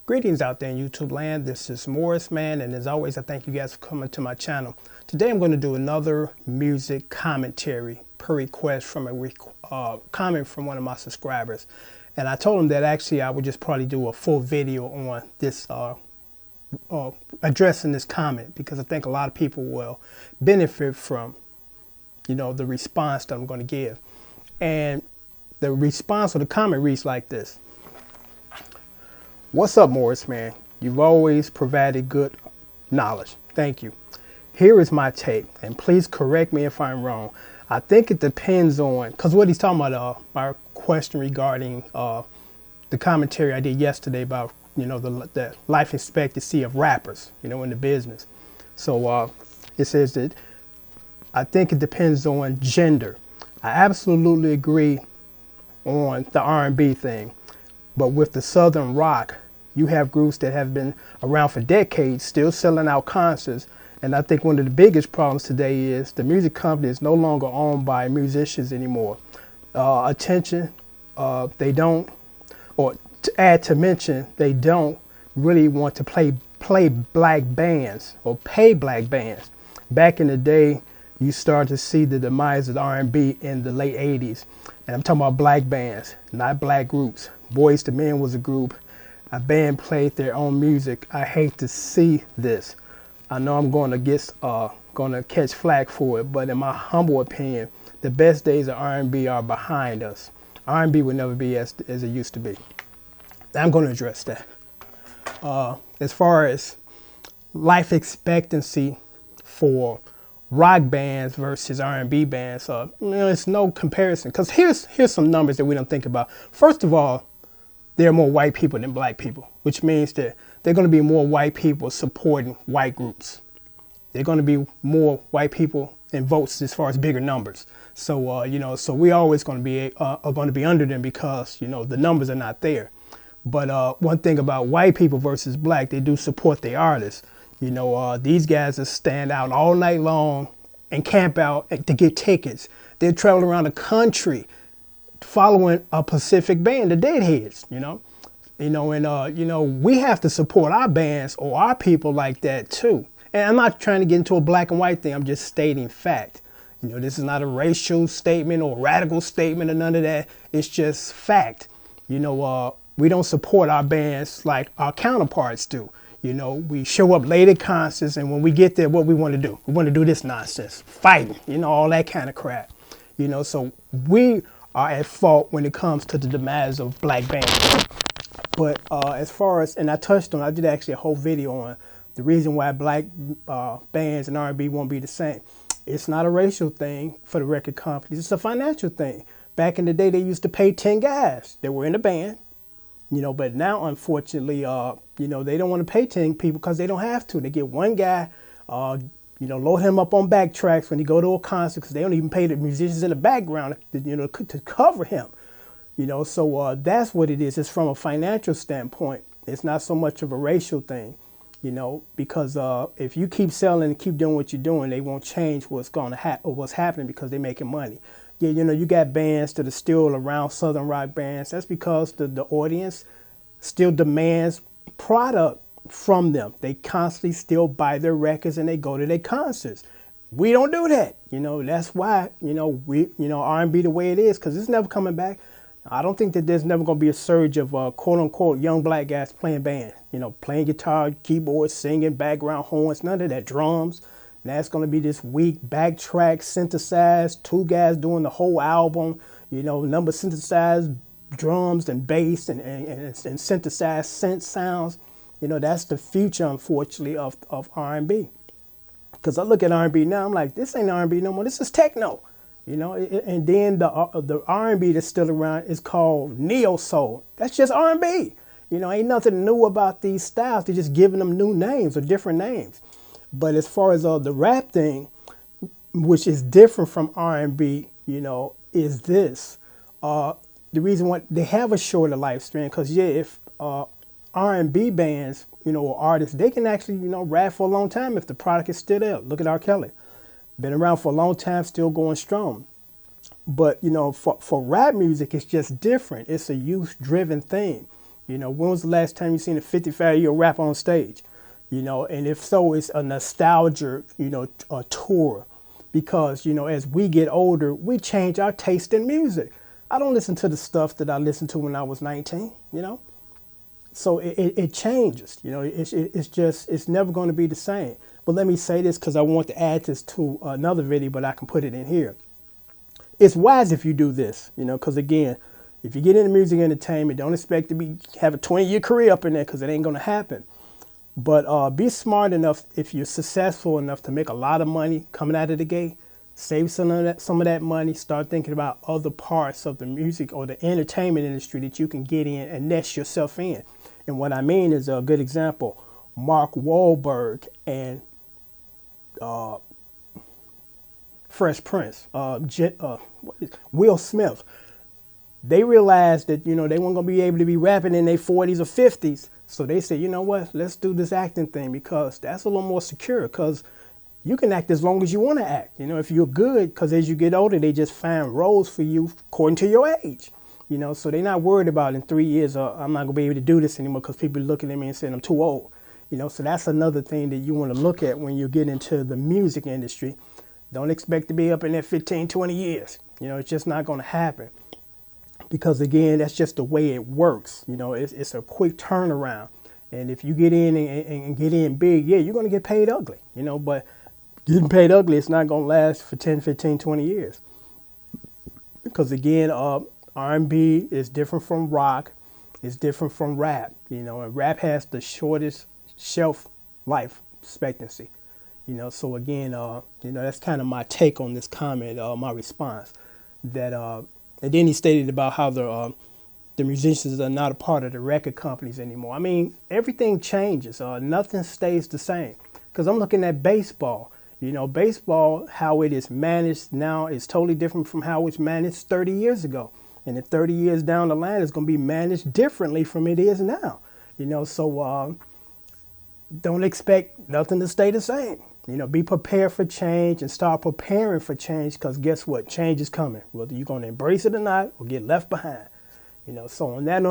Greetings out there in YouTube land. This is Morris Man, and as always, I thank you guys for coming to my channel. Today, I'm going to do another music commentary per request from a comment from one of my subscribers. And I told him that actually I would just probably do a full video on this, addressing this comment, because I think a lot of people will benefit from, the response that I'm going to give. And the response or the comment reads like this. What's up, Morris Man? You've always provided good knowledge. Thank you. Here is my take, and please correct me if I'm wrong. I think it depends on, because what he's talking about, my question regarding the commentary I did yesterday about, the life expectancy of rappers, in the business. So it says that I think it depends on gender. I absolutely agree on the R&B thing. But with the Southern rock, you have groups that have been around for decades, still selling out concerts. And I think one of the biggest problems today is the music company is no longer owned by musicians anymore. Attention, they don't, or to add to mention, they don't really want to play black bands or pay black bands. Back in the day, you start to see the demise of the R&B in the late 80s. And I'm talking about black bands, not black groups. Boyz II Men was a group. A band played their own music. I hate to see this. I know I'm going to catch flack for it, but in my humble opinion, the best days of R&B are behind us. R&B will never be as it used to be. I'm going to address that. As far as life expectancy for rock bands versus R&B bands, it's no comparison. Because here's some numbers that we don't think about. First of all, there are more white people than black people, which means that there are going to be more white people supporting white groups. There are going to be more white people in votes as far as bigger numbers. So so we're always going to be under them because the numbers are not there. But one thing about white people versus black, they do support the artists. These guys that stand out all night long and camp out to get tickets. They travel around the country following a Pacific band, the Deadheads, we have to support our bands or our people like that too. And I'm not trying to get into a black and white thing. I'm just stating fact. This is not a racial statement or radical statement or none of that. It's just fact. We don't support our bands like our counterparts do. We show up late at concerts, and when we get there, what we want to do? We want to do this nonsense, fighting, all that kind of crap. So we are at fault when it comes to the demise of black bands. But as far as, and I did actually a whole video on the reason why black bands and R&B won't be the same. It's not a racial thing for the record companies. It's a financial thing. Back in the day, they used to pay 10 guys that were in the band. But now, unfortunately, they don't want to pay 10 people because they don't have to. They get one guy, load him up on backtracks when he go to a concert because they don't even pay the musicians in the background, to cover him. So that's what it is. It's from a financial standpoint. It's not so much of a racial thing, because if you keep selling and keep doing what you're doing, they won't change what's going to happen or what's happening because they're making money. Yeah, you got bands that are still around, Southern rock bands. That's because the audience still demands product from them. They constantly still buy their records and they go to their concerts. We don't do that. That's why, R&B the way it is, because it's never coming back. I don't think that there's never going to be a surge of quote unquote young black guys playing band, playing guitar, keyboards, singing, background horns, none of that, drums. That's going to be this weak backtrack, synthesized, two guys doing the whole album, number synthesized drums and bass and synthesized synth sounds. That's the future, unfortunately, of R&B. Because I look at R&B now, I'm like, this ain't R&B no more. This is techno, And then the R&B that's still around is called neo soul. That's just R&B. Ain't nothing new about these styles. They're just giving them new names or different names. But as far as the rap thing, which is different from R&B, is this. The reason why they have a shorter lifespan, because if R&B bands, or artists, they can actually, rap for a long time if the product is still there. Look at R. Kelly. Been around for a long time, still going strong. But, for rap music, it's just different. It's a youth-driven thing. You know, when was the last time you seen a 55-year-old rap on stage? You know, and if so, it's a nostalgia, you know, a tour. Because, you know, as we get older, we change our taste in music. I don't listen to the stuff that I listened to when I was 19, you know? So it changes, you know, it's just, it's never going to be the same. But let me say this because I want to add this to another video, but I can put it in here. It's wise if you do this, you know, because again, if you get into music entertainment, don't expect to have a 20-year career up in there because it ain't going to happen. But be smart enough, if you're successful enough to make a lot of money coming out of the gate, save some of that money, start thinking about other parts of the music or the entertainment industry that you can get in and nest yourself in. And what I mean is a good example, Mark Wahlberg and Fresh Prince, Will Smith. They realized that, you know, they weren't going to be able to be rapping in their 40s or 50s. So they said, you know what, let's do this acting thing because that's a little more secure because you can act as long as you want to act. You know, if you're good, because as you get older, they just find roles for you according to your age. You know, so they're not worried about in 3 years, I'm not going to be able to do this anymore because people are looking at me and saying I'm too old. You know, so that's another thing that you want to look at when you get into the music industry. Don't expect to be up in there 15, 20 years. You know, it's just not going to happen. Because again, that's just the way it works. You know, it's a quick turnaround. And if you get in and get in big, yeah, you're going to get paid ugly, you know, but getting paid ugly, it's not going to last for 10, 15, 20 years. Because again, R&B is different from rock. It's different from rap, you know, and rap has the shortest shelf life expectancy. You know, so again, you know, that's kind of my take on this comment, my response. That and then he stated about how the musicians are not a part of the record companies anymore. I mean, everything changes. Nothing stays the same. Because I'm looking at baseball. You know, baseball, how it is managed now is totally different from how it's managed 30 years ago. And in 30 years down the line, it's going to be managed differently from it is now. You know, so don't expect nothing to stay the same. You know, be prepared for change and start preparing for change because guess what? Change is coming, whether you're going to embrace it or not or get left behind. You know, so on that note,